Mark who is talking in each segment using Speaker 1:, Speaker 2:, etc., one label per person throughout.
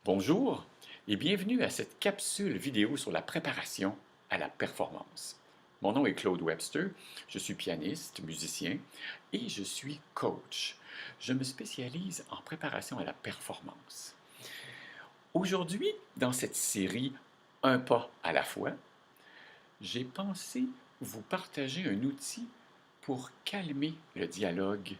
Speaker 1: Bonjour et bienvenue à cette capsule vidéo sur la préparation à la performance. Mon nom est Claude Webster, je suis pianiste, musicien et je suis coach. Je me spécialise en préparation à la performance. Aujourd'hui, dans cette série Un pas à la fois, j'ai pensé vous partager un outil pour calmer le dialogue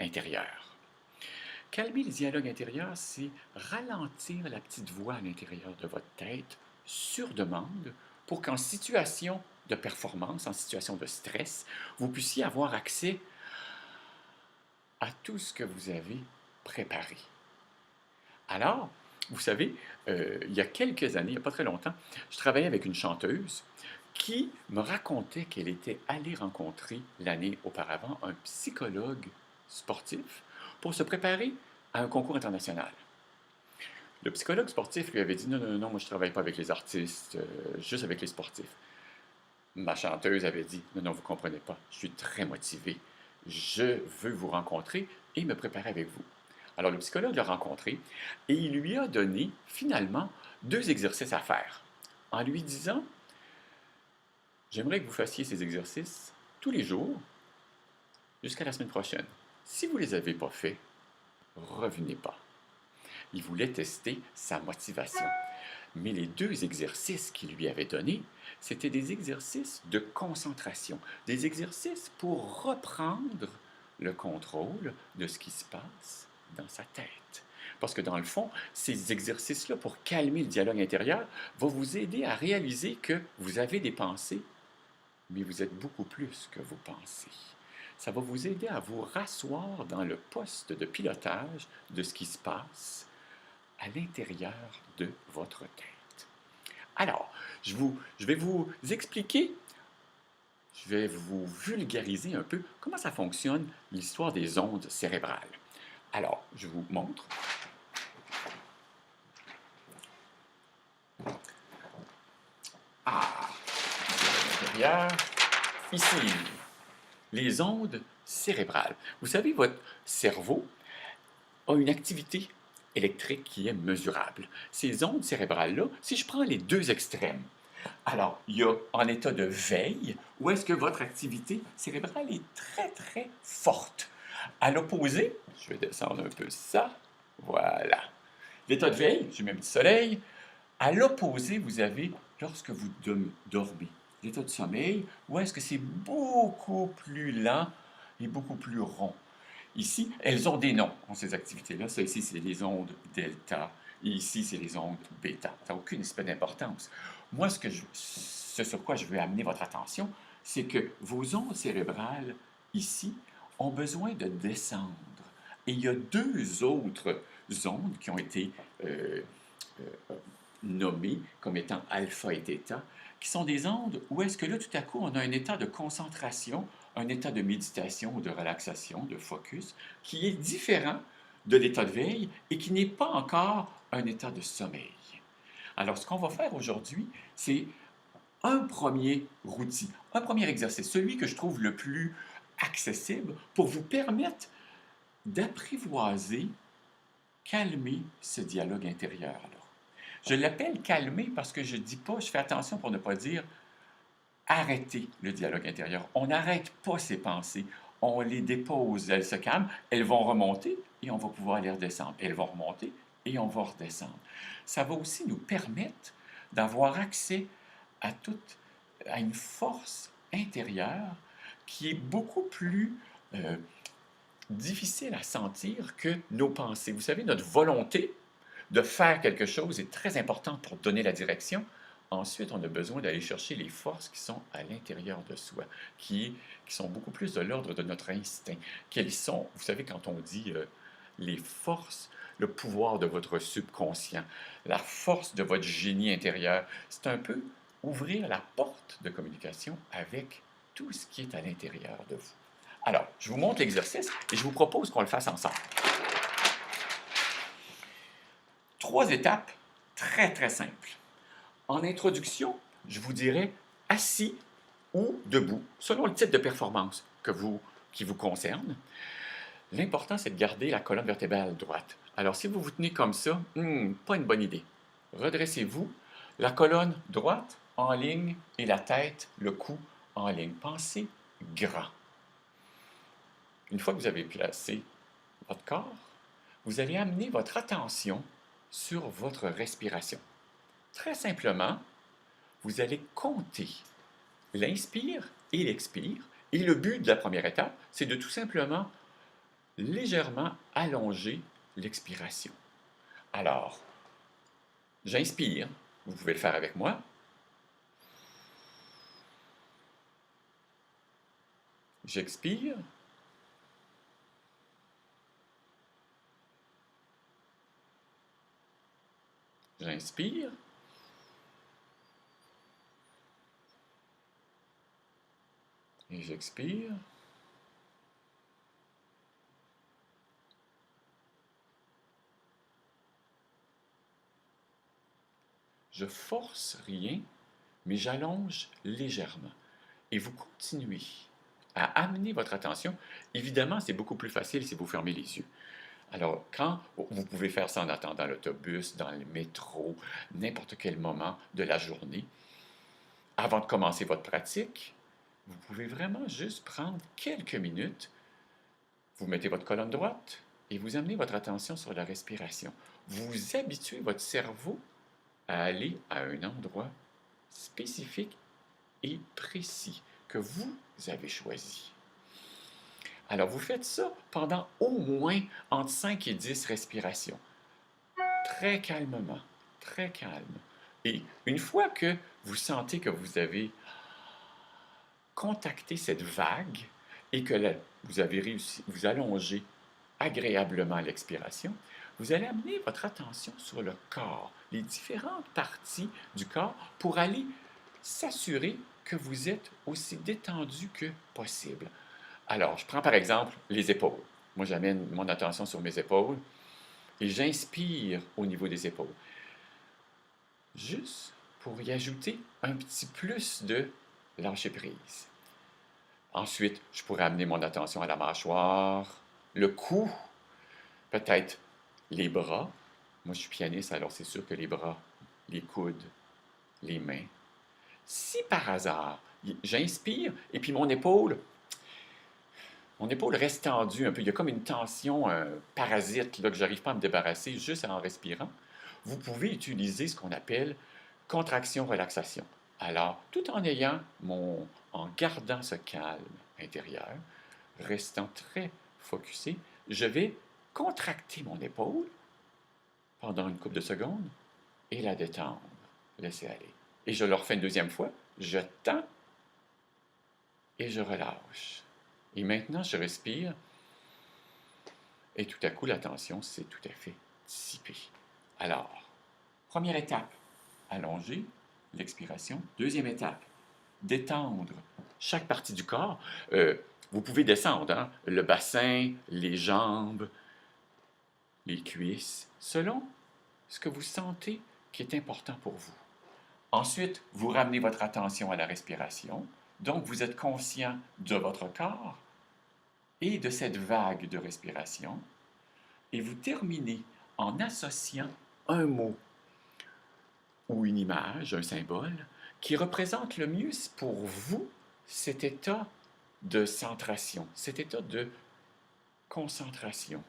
Speaker 1: intérieur. Calmer le dialogue intérieur, c'est ralentir la petite voix à l'intérieur de votre tête sur demande pour qu'en situation de performance, en situation de stress, vous puissiez avoir accès à tout ce que vous avez préparé. Alors, vous savez, il y a quelques années, il n'y a pas très longtemps, je travaillais avec une chanteuse qui me racontait qu'elle était allée rencontrer l'année auparavant un psychologue sportif pour se préparer à un concours international. Le psychologue sportif lui avait dit non, non, non, moi je ne travaille pas avec les artistes, juste avec les sportifs. Ma chanteuse avait dit non, non, vous ne comprenez pas, je suis très motivé, je veux vous rencontrer et me préparer avec vous. Alors le psychologue l'a rencontré et il lui a donné finalement 2 exercices à faire en lui disant j'aimerais que vous fassiez ces exercices tous les jours jusqu'à la semaine prochaine. Si vous ne les avez pas faits, revenez pas. Il voulait tester sa motivation. Mais les 2 exercices qu'il lui avait donnés, c'était des exercices de concentration, des exercices pour reprendre le contrôle de ce qui se passe dans sa tête. Parce que dans le fond, ces exercices-là, pour calmer le dialogue intérieur, vont vous aider à réaliser que vous avez des pensées, mais vous êtes beaucoup plus que vous pensez. Ça va vous aider à vous rasseoir dans le poste de pilotage de ce qui se passe à l'intérieur de votre tête. Alors, je vais vous expliquer, je vais vous vulgariser un peu comment ça fonctionne l'histoire des ondes cérébrales. Alors, je vous montre. Ah, l'intérieur. Ici, les ondes cérébrales. Vous savez, votre cerveau a une activité électrique qui est mesurable. Ces ondes cérébrales-là, si je prends les 2 extrêmes, alors, il y a en état de veille, où est-ce que votre activité cérébrale est très, très forte. À l'opposé, je vais descendre un peu ça, voilà. L'état de veille, je mets un petit soleil. À l'opposé, vous avez, lorsque vous dormez, l'état de sommeil, où est-ce que c'est beaucoup plus lent et beaucoup plus rond. Ici, elles ont des noms, ces activités-là. Ça ici, c'est les ondes delta. Et ici, c'est les ondes bêta. Ça n'a aucune espèce d'importance. Moi, ce sur quoi je veux amener votre attention, c'est que vos ondes cérébrales, ici, ont besoin de descendre. Et il y a 2 autres ondes qui ont été euh, nommées comme étant alpha et theta, qui sont des ondes où est-ce que là, tout à coup, on a un état de concentration, un état de méditation ou de relaxation, de focus, qui est différent de l'état de veille et qui n'est pas encore un état de sommeil. Alors, ce qu'on va faire aujourd'hui, c'est un premier outil, un premier exercice, celui que je trouve le plus accessible pour vous permettre d'apprivoiser, calmer ce dialogue intérieur-là. Je l'appelle calmer parce que je ne dis pas, je fais attention pour ne pas dire arrêter le dialogue intérieur. On n'arrête pas ces pensées, on les dépose, elles se calment, elles vont remonter et on va pouvoir les redescendre. Elles vont remonter et on va redescendre. Ça va aussi nous permettre d'avoir accès à une force intérieure qui est beaucoup plus difficile à sentir que nos pensées. Vous savez, notre volonté de faire quelque chose est très importante pour donner la direction. Ensuite, on a besoin d'aller chercher les forces qui sont à l'intérieur de soi, qui sont beaucoup plus de l'ordre de notre instinct. Quelles sont, vous savez, quand on dit les forces, le pouvoir de votre subconscient, la force de votre génie intérieur, c'est un peu ouvrir la porte de communication avec tout ce qui est à l'intérieur de vous. Alors, je vous montre l'exercice et je vous propose qu'on le fasse ensemble. 3 étapes très, très simples. En introduction, je vous dirais assis ou debout, selon le type de performance qui vous concerne. L'important, c'est de garder la colonne vertébrale droite. Alors, si vous vous tenez comme ça, pas une bonne idée. Redressez-vous, la colonne droite en ligne et la tête, le cou en ligne. Pensez grand. Une fois que vous avez placé votre corps, vous allez amener votre attention sur votre respiration. Très simplement, vous allez compter l'inspire et l'expire. Et le but de la première étape, c'est de tout simplement légèrement allonger l'expiration. Alors, j'inspire, vous pouvez le faire avec moi. J'expire. J'inspire. Et j'expire. Je force rien, mais j'allonge légèrement. Et vous continuez à amener votre attention. Évidemment, c'est beaucoup plus facile si vous fermez les yeux. Alors, quand vous pouvez faire ça en attendant l'autobus, dans le métro, n'importe quel moment de la journée, avant de commencer votre pratique, vous pouvez vraiment juste prendre quelques minutes. Vous mettez votre colonne droite et vous amenez votre attention sur la respiration. Vous habituez votre cerveau à aller à un endroit spécifique et précis que vous avez choisi. Alors, vous faites ça pendant au moins entre 5 et 10 respirations. Très calmement, très calme. Et une fois que vous sentez que vous avez contacté cette vague et que là, vous avez réussi, vous allongez agréablement l'expiration, vous allez amener votre attention sur le corps, les différentes parties du corps pour aller s'assurer que vous êtes aussi détendu que possible. Alors, je prends par exemple les épaules. Moi, j'amène mon attention sur mes épaules et j'inspire au niveau des épaules. Juste pour y ajouter un petit plus de lâcher prise. Ensuite, je pourrais amener mon attention à la mâchoire, le cou, peut-être les bras. Moi, je suis pianiste, alors c'est sûr que les bras, les coudes, les mains. Si par hasard, j'inspire et puis mon épaule reste tendue un peu. Il y a comme une tension, un parasite là, que je n'arrive pas à me débarrasser juste en respirant. Vous pouvez utiliser ce qu'on appelle contraction-relaxation. Alors, tout en gardant ce calme intérieur, restant très focusé, je vais contracter mon épaule pendant une couple de secondes et la détendre, laisser aller. Et je le refais une deuxième fois, je tends et je relâche. Et maintenant, je respire et tout à coup, la tension s'est tout à fait dissipée. Alors, première étape, allonger l'expiration. Deuxième étape, détendre chaque partie du corps. Vous pouvez descendre, hein? Le bassin, les jambes, les cuisses, selon ce que vous sentez qui est important pour vous. Ensuite, vous ramenez votre attention à la respiration. Donc, vous êtes conscient de votre corps et de cette vague de respiration. Et vous terminez en associant un mot ou une image, un symbole, qui représente le mieux pour vous cet état de centration, cet état de concentration.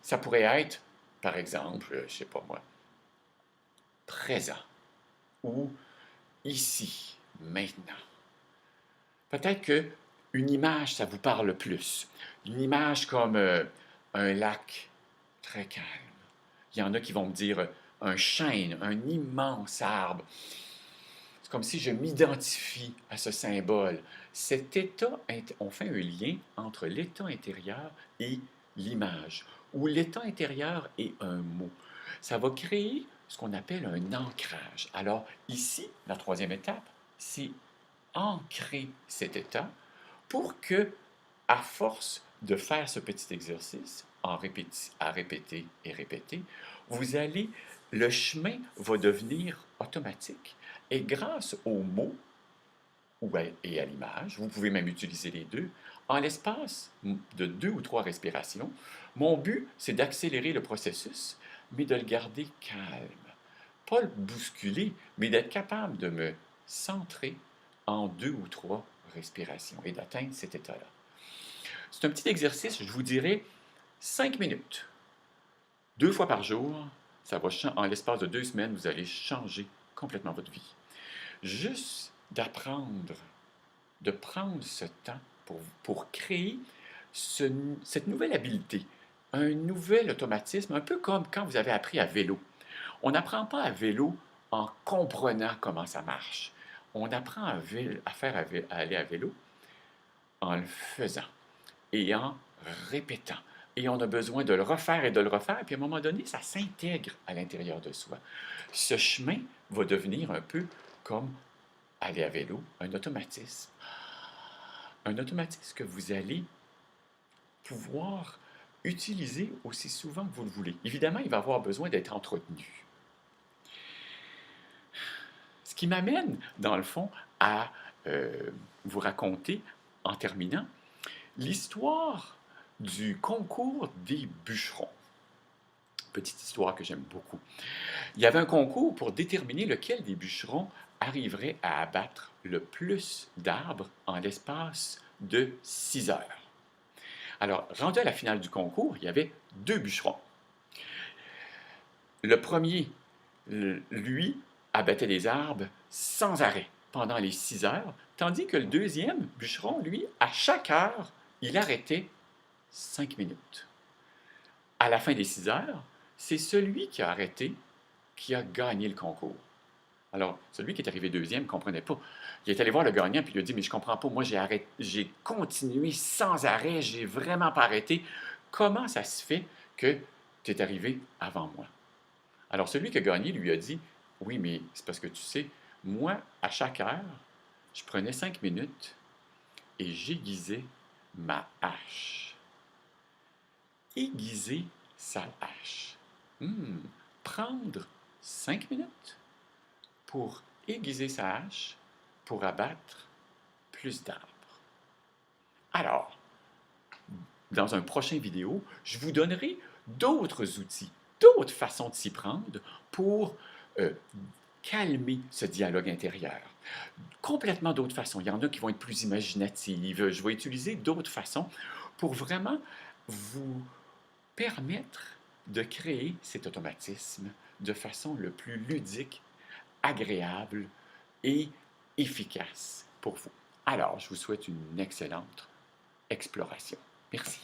Speaker 1: Ça pourrait être, par exemple, je ne sais pas moi, présent ou ici, maintenant. Peut-être qu'une image, ça vous parle plus. Une image comme un lac très calme. Il y en a qui vont me dire un chêne, un immense arbre. C'est comme si je m'identifie à ce symbole. Cet état, on fait un lien entre l'état intérieur et l'image, ou l'état intérieur et un mot. Ça va créer ce qu'on appelle un ancrage. Alors ici, la troisième étape, c'est ancrer cet état pour que, à force de faire ce petit exercice, à répéter et répéter, le chemin va devenir automatique. Et grâce aux mots et à l'image, vous pouvez même utiliser les deux, en l'espace de 2 ou 3 respirations. Mon but, c'est d'accélérer le processus, mais de le garder calme. Pas le bousculer, mais d'être capable de me centrer en 2 ou 3 respirations et d'atteindre cet état-là. C'est un petit exercice, je vous dirais 5 minutes. 2 fois par jour, ça va en l'espace de 2 semaines, vous allez changer complètement votre vie. Juste d'apprendre, de prendre ce temps pour créer cette nouvelle habileté, un nouvel automatisme, un peu comme quand vous avez appris à vélo. On n'apprend pas à vélo en comprenant comment ça marche. On apprend à aller à vélo en le faisant et en répétant. Et on a besoin de le refaire et de le refaire, puis à un moment donné, ça s'intègre à l'intérieur de soi. Ce chemin va devenir un peu comme aller à vélo, un automatisme. Un automatisme que vous allez pouvoir utiliser aussi souvent que vous le voulez. Évidemment, il va avoir besoin d'être entretenu. Ce qui m'amène, dans le fond, à vous raconter, en terminant, l'histoire du concours des bûcherons. Petite histoire que j'aime beaucoup. Il y avait un concours pour déterminer lequel des bûcherons arriverait à abattre le plus d'arbres en l'espace de 6 heures. Alors, rendu à la finale du concours, il y avait 2 bûcherons. Le premier, lui, abattait les arbres sans arrêt pendant les 6 heures, tandis que le deuxième bûcheron, lui, à chaque heure, il arrêtait 5 minutes. À la fin des 6 heures, c'est celui qui a arrêté qui a gagné le concours. Alors, celui qui est arrivé deuxième ne comprenait pas. Il est allé voir le gagnant puis il lui a dit, mais je ne comprends pas, moi j'ai continué sans arrêt, j'ai vraiment pas arrêté. Comment ça se fait que tu es arrivé avant moi? Alors, celui qui a gagné lui a dit, oui, mais c'est parce que tu sais, moi, à chaque heure, je prenais 5 minutes et j'aiguisais ma hache. Aiguiser sa hache. Prendre 5 minutes pour aiguiser sa hache pour abattre plus d'arbres. Alors, dans un prochain vidéo, je vous donnerai d'autres outils, d'autres façons de s'y prendre pour calmer ce dialogue intérieur. Complètement d'autres façons. Il y en a qui vont être plus imaginatives. Je vais utiliser d'autres façons pour vraiment vous permettre de créer cet automatisme de façon le plus ludique, agréable et efficace pour vous. Alors, je vous souhaite une excellente exploration. Merci.